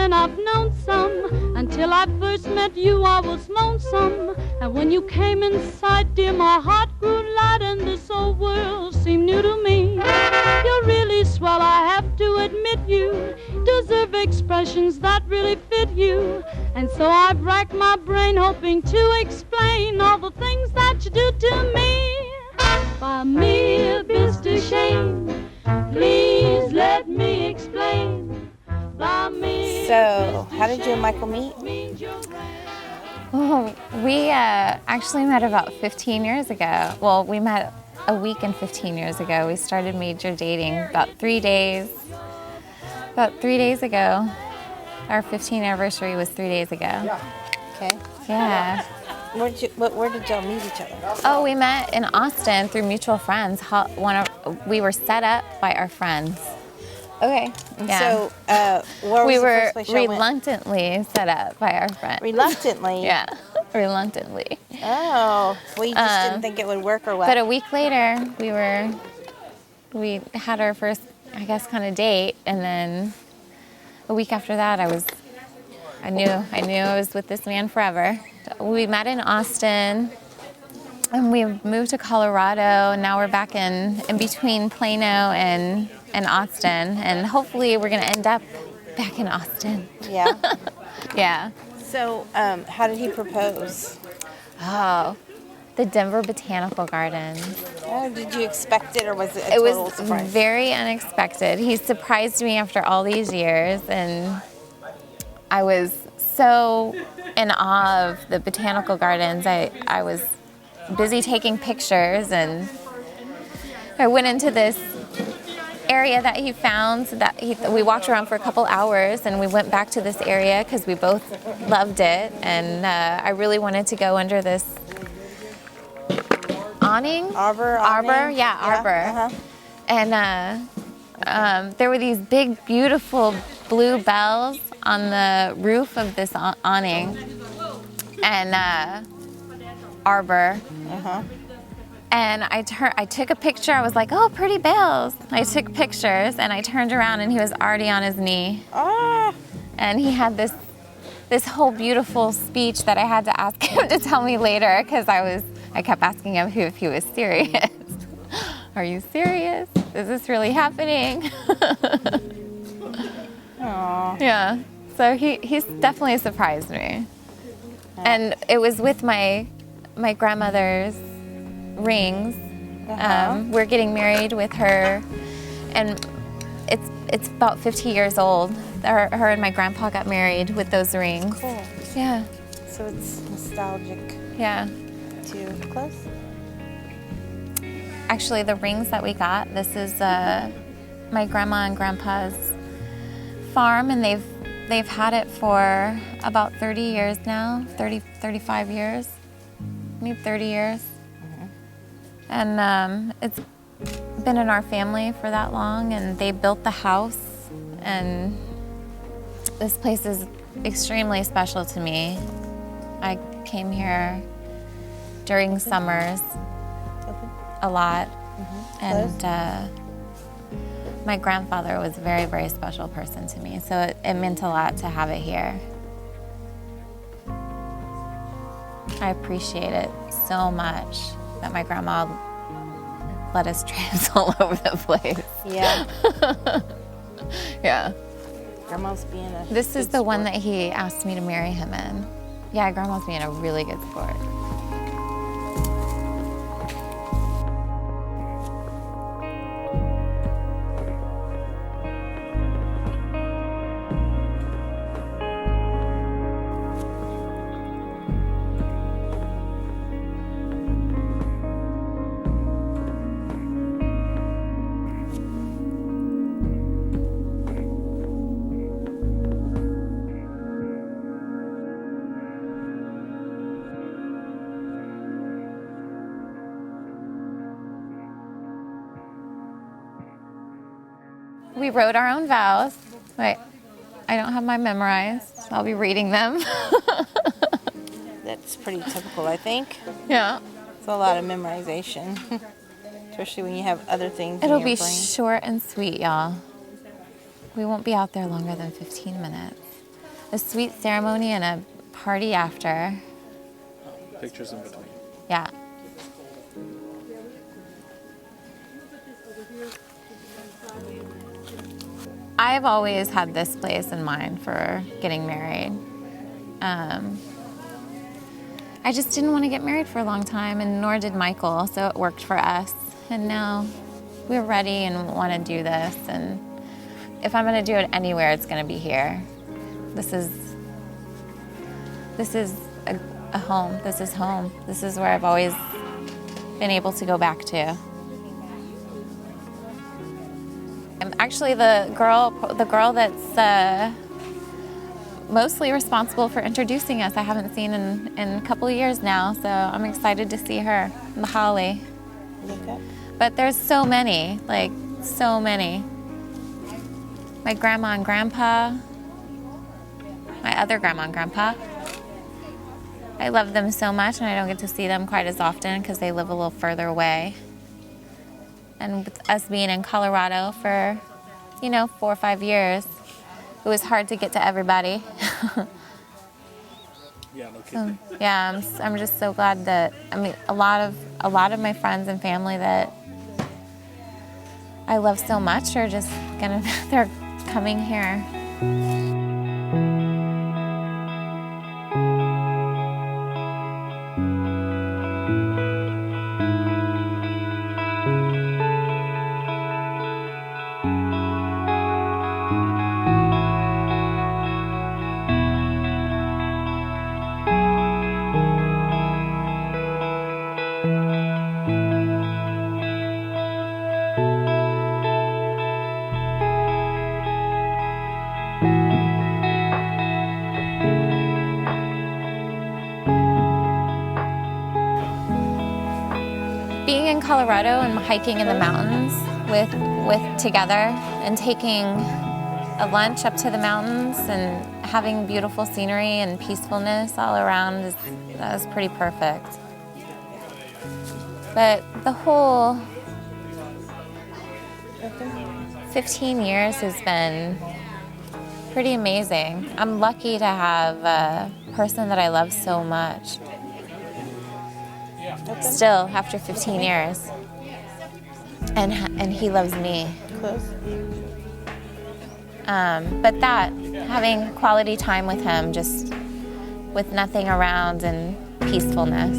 and I've known some. Until I first met you, I was lonesome. And when you came in sight, dear, my heart grew light, and this old world seemed new to me. You're really swell, I have to admit you deserve expressions that really fit you. And so I've racked my brain hoping to explain all the things that you do to me. By mere Mr. Shane, please let me explain. By me. So, how did you and Michael meet? Well, we actually met about 15 years ago. Well, we met a week and 15 years ago. We started major dating about 3 days. About 3 days ago. Our 15th anniversary was 3 days ago. Okay. Yeah. Where did y'all meet each other? Oh, we met in Austin through mutual friends. We were set up by our friends. Okay. Yeah. So, where was We the were first place y'all went? reluctantly set up by our friends. Reluctantly? Yeah, reluctantly. Oh, well, you just didn't think it would work or what? But a week later, we had our first, I guess, kind of date, and then a week after that, I knew I was with this man forever. We met in Austin, and we moved to Colorado, and now we're back in between Plano and Austin, and hopefully we're gonna end up back in Austin. Yeah. Yeah. So, how did he propose? Oh, the Denver Botanical Gardens. Oh, did you expect it, or was it a total It was surprise? very unexpected. He surprised me after all these years, and I was so in awe of the Botanical Gardens. I was busy taking pictures, and I went into this area that he found we walked around for a couple hours, and we went back to this area because we both loved it, and I really wanted to go under this awning? Arbor? Yeah, arbor. Uh-huh. And there were these big, beautiful blue bells on the roof of this awning and arbor. Uh-huh. And I took a picture. I was like, oh, pretty bells. I took pictures, and I turned around, and he was already on his knee. Ah. And he had this whole beautiful speech that I had to ask him to tell me later, because I kept asking him if he was serious. Are you serious? Is this really happening? Aww. Yeah. So he's definitely surprised me. And it was with my grandmother's rings. Uh-huh. We're getting married with her, and it's about 50 years old. Her and my grandpa got married with those rings. Cool. Yeah. So it's nostalgic. Yeah. Too close? Actually, the rings that we got, this is my grandma and grandpa's farm, and they've had it for about 30 years now, 35 years, maybe 30 years. And it's been in our family for that long, and they built the house, and this place is extremely special to me. I came here during summers a lot, and my grandfather was a very, very special person to me, so it meant a lot to have it here. I appreciate it so much that my grandma let us tramps all over the place. Yeah. Yeah. Grandma's being a This is good the one sport. that he asked me to marry him in. Yeah, Grandma's being a really good sport. We wrote our own vows. Wait, I don't have mine memorized, so I'll be reading them. That's pretty typical, I think. Yeah. It's a lot of memorization, especially when you have other things in It'll your be brain. short and sweet, y'all. We won't be out there longer than 15 minutes. a sweet ceremony and a party after. Pictures in between. Yeah. I've always had this place in mind for getting married. I just didn't want to get married for a long time, and nor did Michael, so it worked for us. And now we're ready and want to do this. And if I'm going to do it anywhere, it's going to be here. This is a home. This is home. This is where I've always been able to go back to. I'm actually the girl that's mostly responsible for introducing us. I haven't seen in a couple of years now, so I'm excited to see her, the Holly. Okay. But there's so many, like so many. My grandma and grandpa, my other grandma and grandpa. I love them so much, and I don't get to see them quite as often because they live a little further away. And with us being in Colorado for, 4 or 5 years, it was hard to get to everybody. Yeah, no kidding. Yeah, I'm just so glad that, a lot of my friends and family that I love so much are just they're coming here. Being in Colorado and hiking in the mountains with together and taking a lunch up to the mountains and having beautiful scenery and peacefulness all around that was pretty perfect. But the whole 15 years has been pretty amazing. I'm lucky to have a person that I love so much. Still, after 15 years. And he loves me. Close. But having quality time with him, just with nothing around and peacefulness.